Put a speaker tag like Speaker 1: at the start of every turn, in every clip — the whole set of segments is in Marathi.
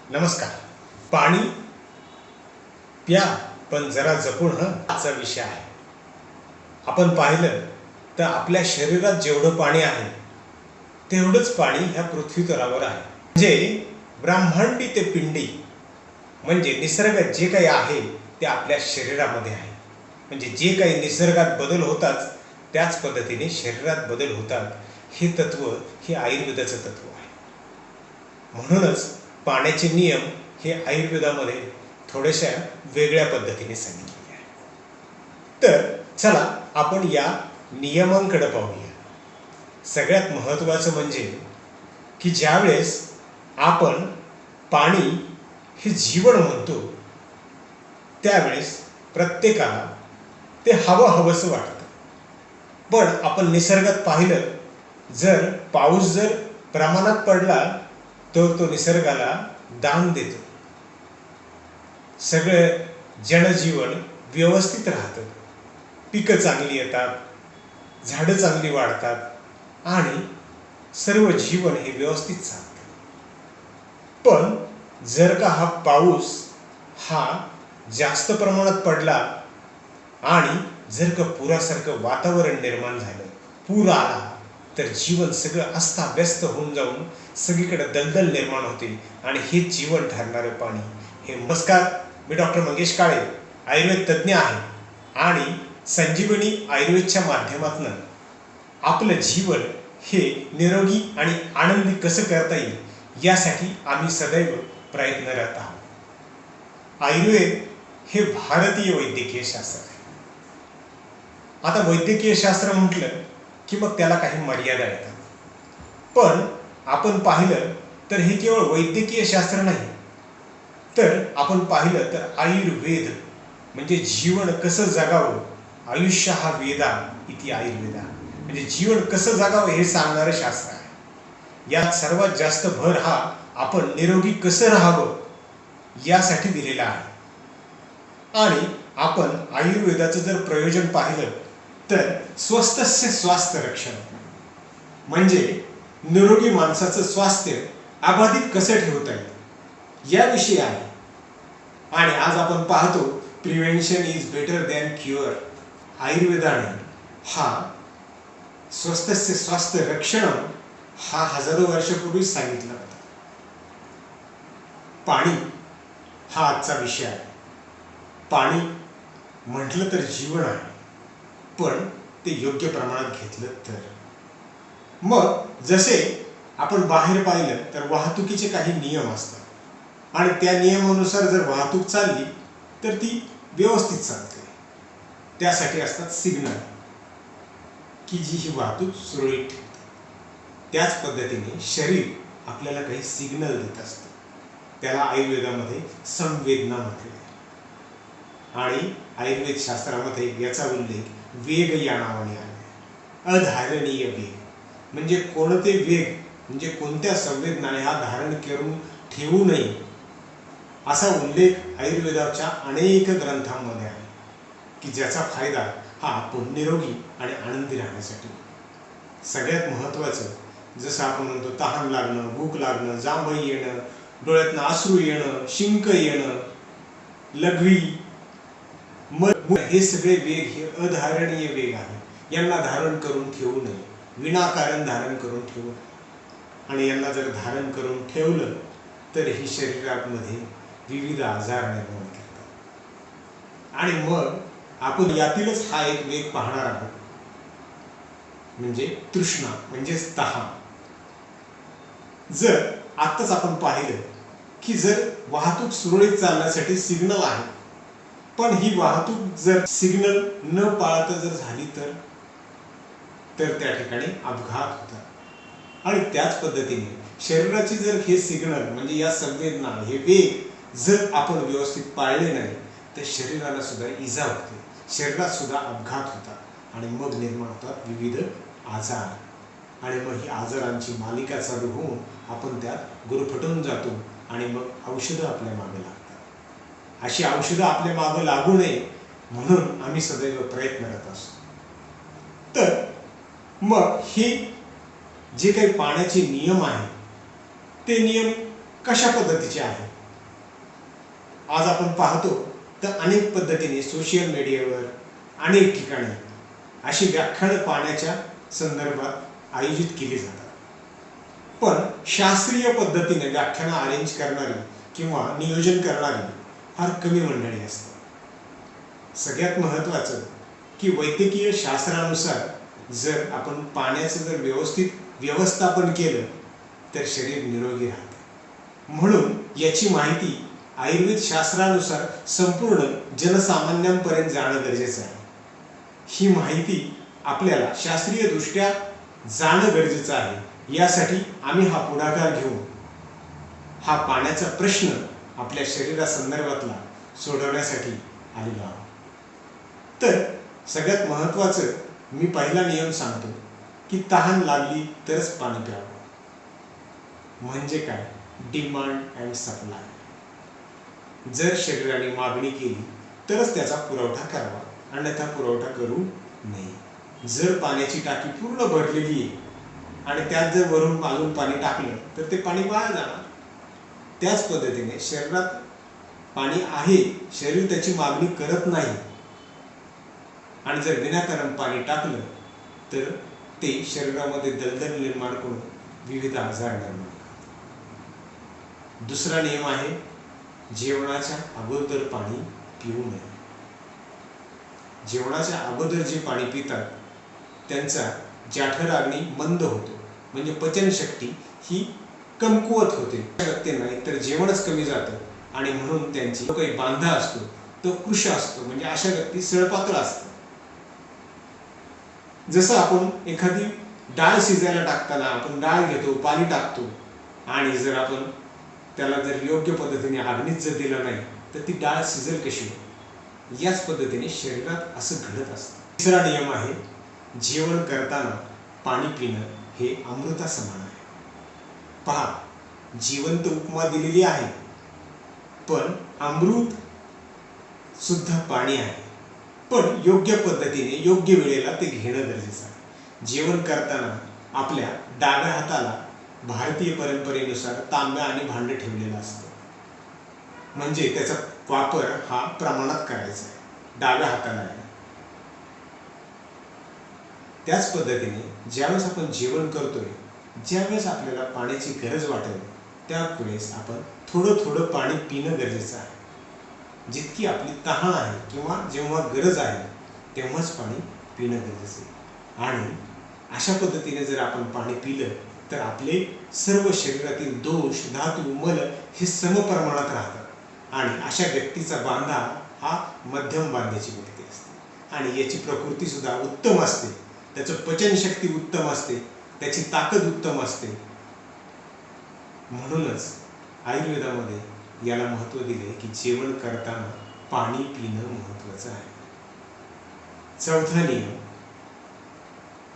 Speaker 1: नमस्कार. पाणी प्या, पण जरा जपून. हाचा विषय आहे. आपण पाहिलं तर आपल्या शरीरात जेवढं पाणी आहे तेवढंच पाणी ह्या पृथ्वी तलावर आहे. म्हणजे ब्रह्मांडी ते पिंडी, म्हणजे निसर्गात जे काही आहे ते आपल्या शरीरामध्ये आहे. म्हणजे जे काही निसर्गात बदल होतात त्याच पद्धतीने शरीरात बदल होतात. हे तत्व हे आयुर्वेदाचं तत्व आहे. म्हणूनच पाण्याचे नियम हे आयुर्वेदामध्ये थोड्याशा वेगळ्या पद्धतीने सांगितलेले आहे. तर चला आपण या नियमांकडे पाहूया. सगळ्यात महत्त्वाचं म्हणजे की ज्यावेळेस आपण पाणी हे जीवन म्हणतो त्यावेळेस प्रत्येकाला ते हवंसं वाटतं. पण आपण निसर्गात पाहिलं, जर पाऊस जर प्रमाणात पडला तर तो निसर्गाला दान देतो. सगळं जनजीवन व्यवस्थित राहतं, पिकं चांगली येतात, झाडं चांगली वाढतात आणि सर्व जीवन हे व्यवस्थित चालतं. पण जर का हा पाऊस हा जास्त प्रमाणात पडला आणि जर का पुरासारखं वातावरण निर्माण झालं, पूर आला, तर जीवन सगळं अस्ताव्यस्त होऊन जाऊन सगळीकडे दलदल निर्माण होते आणि हे जीवन ठरणारं पाणी हे. नमस्कार, मी डॉक्टर मंगेश काळे, आयुर्वेद तज्ज्ञ आहे आणि संजीवनी आयुर्वेदच्या माध्यमातून आपलं जीवन हे निरोगी आणि आनंदी कसं करता येईल यासाठी आम्ही सदैव प्रयत्नरत आहोत. आयुर्वेद हे भारतीय वैद्यकीय शास्त्र आहे. आता वैद्यकीय शास्त्र म्हटलं की मग त्याला काही मर्यादा येतात. पण आपण पाहिलं तर हे केवळ वैद्यकीय शास्त्र नाही, तर आपण पाहिलं तर आयुर्वेद म्हणजे जीवन कसं जगावं. आयुष्य हा वेदा इति आयुर्वेदा, म्हणजे जीवन कसं जगावं हे सांगणारं शास्त्र आहे. यात सर्वात जास्त भर हा आपण निरोगी कसं राहावं यासाठी दिलेला आहे. आणि आपण आयुर्वेदाचं जर प्रयोजन पाहिलं तर स्वस्थस्य स्वास्थ्य रक्षण, म्हणजे निरोगी माणसाचं स्वास्थ्य अबाधित कसं ठेवता येईल याविषयी आहे. आणि आज आपण पाहतो prevention is better than cure. आयुर्वेदाने हा स्वस्थस्य स्वास्थ्य रक्षण हा हजारो वर्षापूर्वी सांगितला होता. पाणी हा आजचा विषय आहे. पाणी म्हटलं तर जीवन आहे, पण ते योग्य प्रमाणात घेतलं तर. मग जसे आपण बाहेर पाहिलं तर वाहतुकीचे काही नियम असतात आणि त्या नियमानुसार जर वाहतूक चालली तर ती व्यवस्थित चालते. त्यासाठी असतात सिग्नल की जी ही वाहतूक सुरळीत ठेवते. त्याच पद्धतीने शरीर आपल्याला काही सिग्नल देत असतं. त्याला आयुर्वेदामध्ये संवेदना म्हटले आहे. आणि आयुर्वेद शास्त्रामध्ये याचा उल्लेख वेग या नावाने आहे. अधारणीय वेग म्हणजे कोणते वेग, म्हणजे कोणत्या संवेदनाने हा धारण करून ठेवू नये असा उल्लेख आयुर्वेदाच्या अनेक ग्रंथांमध्ये आहे की ज्याचा फायदा हा आपण निरोगी आणि आनंदी राहण्यासाठी. सगळ्यात महत्त्वाचं जसं आपण म्हणतो तहान लागणं, भूक लागणं, जांभई येणं, डोळ्यातनं अश्रू येणं, शिंक येणं, लघवी, हे सगळे वेग हे अधारणीय वेग आहे. यांना धारण करून ठेवू नये, विनाकारण धारण करून ठेवू. आणि यांना जर धारण करून ठेवलं तर ही शरीरामध्ये विविध आजार निर्माण करतात. आणि मग आपण यातीलच हा एक वेग पाहणार आहोत, म्हणजे तृष्णा, म्हणजेच तहान. जर आत्ताच आपण पाहिलं की जर वाहतूक सुरळीत चालण्यासाठी सिग्नल आहे, पण ही वाहतूक जर सिग्नल न पाळता जर झाली तर त्या ठिकाणी अपघात होतात. आणि त्याच पद्धतीने शरीराची जर हे सिग्नल म्हणजे या संवेदना, हे वेग जर आपण व्यवस्थित पाळले नाही तर शरीराला सुद्धा इजा होते, शरीरात सुद्धा अपघात होतात आणि मग निर्माण होतात विविध आजार. आणि मग ही आजारांची मालिका चालू होऊन आपण त्यात गुरफटून जातो आणि मग औषधं आपल्या मागे लागतात. अशी औषधं आपल्या मागे लागू नये म्हणून आम्ही सदैव प्रयत्नरत असतो. तर मग हे जे काही पाण्याचे नियम आहेत ते नियम कशा पद्धतीचे आहेत आज आपण पाहतो तर अनेक पद्धतीने सोशल मीडियावर अनेक ठिकाणी अशी व्याख्यानं पाण्याच्या संदर्भात आयोजित केली जातात. पण शास्त्रीय पद्धतीने व्याख्यानं अरेंज करणारी किंवा नियोजन करणारी फार कमी मंडळी असतात. सगळ्यात महत्त्वाचं की वैद्यकीय शास्त्रानुसार जर आपण पाण्याचं जर व्यवस्थित व्यवस्थापन केलं तर शरीर निरोगी राहते. म्हणून याची माहिती आयुर्वेद शास्त्रानुसार संपूर्ण जनसामान्यांपर्यंत जाणं गरजेचं आहे. ही माहिती आपल्याला शास्त्रीय दृष्ट्या जाणं गरजेचं आहे. यासाठी आम्ही हा पुढाकार घेऊन हा पाण्याचा प्रश्न आपल्या शरीरासंदर्भातला सोडवण्यासाठी आलेलो आहोत. तर सगळ्यात महत्त्वाचं मी पहिला नियम सांगतो की तहान लागली तरच पाणी प्यावं. म्हणजे काय? Demand and supply. जर शरीराने मागणी केली तरच त्याचा पुरवठा करावा, अन्यथा पुरवठा करू नये. जर पाण्याची टाकी पूर्ण भरलेली आहे आणि त्यात जर वरून अजून पाणी टाकलं तर ते पाणी वाया जाणार. त्याच पद्धतीने शरीरात पाणी आहे, शरीर त्याची मागणी करत नाही आणि जर विनाकारण पाणी टाकलं तर ते शरीरामध्ये दलदल निर्माण करून विविध आजार निर्माण करतात. दुसरा नियम आहे जेवणाच्या अगोदर पाणी पिऊ नये. जेवणाच्या अगोदर जे पाणी पितात त्यांचा जठराग्नी मंद होतो, म्हणजे पचनशक्ती ही कमकुवत होते. व्यक्तींना एकतर जेवणच कमी जातं आणि म्हणून त्यांची जो काही बांधा असतो तो कृश असतो, म्हणजे अशा व्यक्ती सळपातळ असतात. जसं आपण एखादी डाळ शिजायला टाकताना आपण डाळ घेतो, पाणी टाकतो आणि जर आपण त्याला जर योग्य पद्धतीने अग्नीत जर दिलं नाही तर ती डाळ शिजेल कशी? याच पद्धतीने शरीरात असं घडत असतं. तिसरा नियम आहे जेवण करताना पाणी पिणं हे अमृता समान आहे. पहा, जिवंत उपमा दिलेली आहे, पण अमृत सुद्धा पाणी आहे. पण योग्य पद्धतीने योग्य वेळेला ते घेणं गरजेचं आहे. जेवण करताना आपल्या डाव्या हाताला भारतीय परंपरेनुसार तांब्या आणि भांडं ठेवलेलं असतं, म्हणजे त्याचा वापर हा प्रमाणात करायचा आहे, डाव्या हाताला आहे. त्याच पद्धतीने ज्यावेळेस आपण जेवण करतोय, ज्यावेळेस आपल्याला पाण्याची गरज वाटेल त्यावेळेस आपण थोडं थोडं पाणी पिणं गरजेचं आहे. जितकी आपली तहान आहे किंवा जेव्हा गरज आहे तेव्हाच पाणी पिणं गरजेचं आहे. आणि अशा पद्धतीने जर आपण पाणी पिलं तर आपले सर्व शरीरातील दोष, धातू, मल हे समप्रमाणात राहतात आणि अशा व्यक्तीचा बांधा हा मध्यम बांध्याची व्यक्ती असते आणि याची प्रकृती सुद्धा उत्तम असते, त्याचं पचनशक्ती उत्तम असते, त्याची ताकद उत्तम असते. म्हणूनच आयुर्वेदामध्ये याला महत्त्व दिले की जेवण करताना पाणी पिणं महत्त्वाचं आहे. चौथा नियम,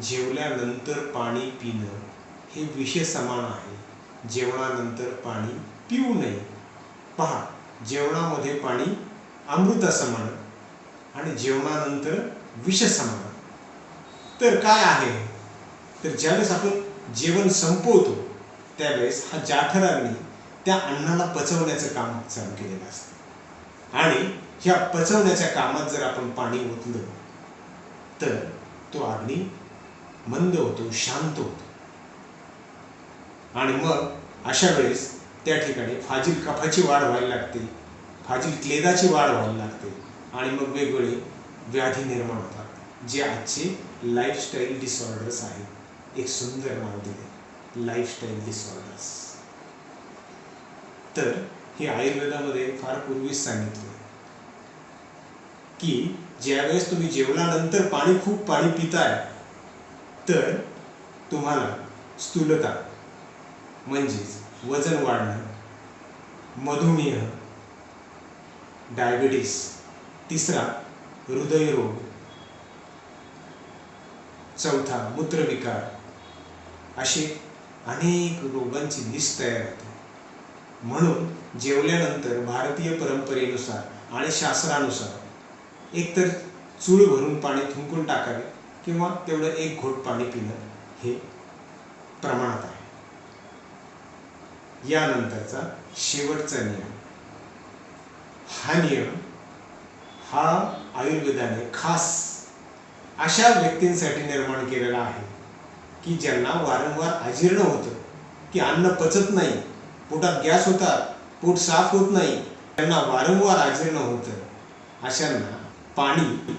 Speaker 1: जेवल्यानंतर पाणी पिणं हे विषय समान आहे. जेवणानंतर पाणी पिऊ नये. पहा, जेवणामध्ये पाणी अमृता समान आणि जेवणानंतर विष समान. तर काय आहे? तर ज्यावेळेस आपण जेवण संपवतो त्यावेळेस हा जठराग्नी त्या अन्नाला पचवण्याचं काम चालू केलेलं असतं आणि ह्या पचवण्याच्या कामात जर आपण पाणी ओतलं तर तो अग्नी मंद होतो, शांत होतो आणि मग अशा वेळेस त्या ठिकाणी फाजील कफाची वाढ व्हायला लागते, फाजील क्लेदाची वाढ व्हायला लागते आणि मग वेगवेगळे व्याधी निर्माण होतात, जे आजचे लाईफस्टाईल डिसऑर्डर्स आहेत. एक सुंदर नाव दिले, लाईफस्टाईल डिसऑर्डर्स. तर हे आयुर्वेदामध्ये फार पूर्वीच सांगितलं की ज्यावेळेस तुम्ही जेवणानंतर खूप पाणी पिताय तर तुम्हाला स्थूलता म्हणजेच वजन वाढणं, मधुमेह, डायबिटीस, तिसरा हृदयरोग, चौथा मूत्रविकार, असे अनेक रोगांची लिस्ट तयार होते. म्हणून जेवल्यानंतर भारतीय परंपरेनुसार आणि शास्त्रानुसार एकतर चूळ भरून पाणी थुंकून टाकावे किंवा तेवढं एक घोट पाणी पिणं हे प्रमाणात आहे. यानंतरचा शेवटचा नियम, हा नियम हा आयुर्वेदाने खास अशा व्यक्तींसाठी निर्माण केलेला आहे की ज्यांना वारंवार अजीर्ण होतं, की अन्न पचत नाही, पोटात गॅस होतात, पोट साफ होत नाही, त्यांना वारंवार अजीर्ण होतं, अशांना पाणी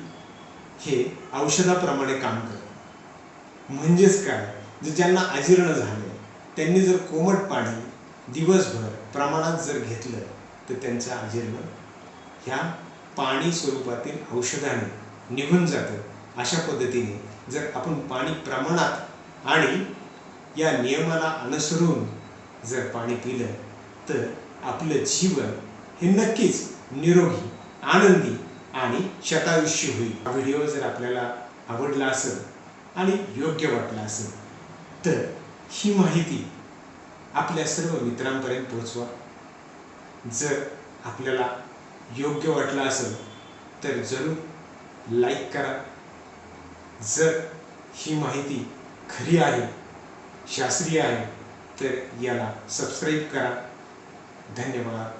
Speaker 1: हे औषधाप्रमाणे काम करतं. म्हणजेच काय, जर ज्यांना अजीर्ण झालं त्यांनी जर कोमट पाणी दिवसभर प्रमाणात जर घेतलं तर त्यांचं अजीर्ण ह्या पाणी स्वरूपातील औषधाने निघून जातं. अशा पद्धतीने जर आपण पाणी प्रमाणात आणि या नियमाला अनुसरून जर पाणी पिलं तर आपलं जीवन हे नक्कीच निरोगी, आनंदी आणि शतायुष्य होईल. हा व्हिडिओ जर आपल्याला आवडला असेल आणि योग्य वाटला असेल तर ही माहिती आपल्या सर्व मित्रांपर्यंत पोहोचवा. जर आपल्याला योग्य वाटलं असेल तर जरूर लाईक करा. जर ही माहिती खरी आहे, शास्त्रीय आहे तर याला सबस्क्राईब करा. धन्यवाद.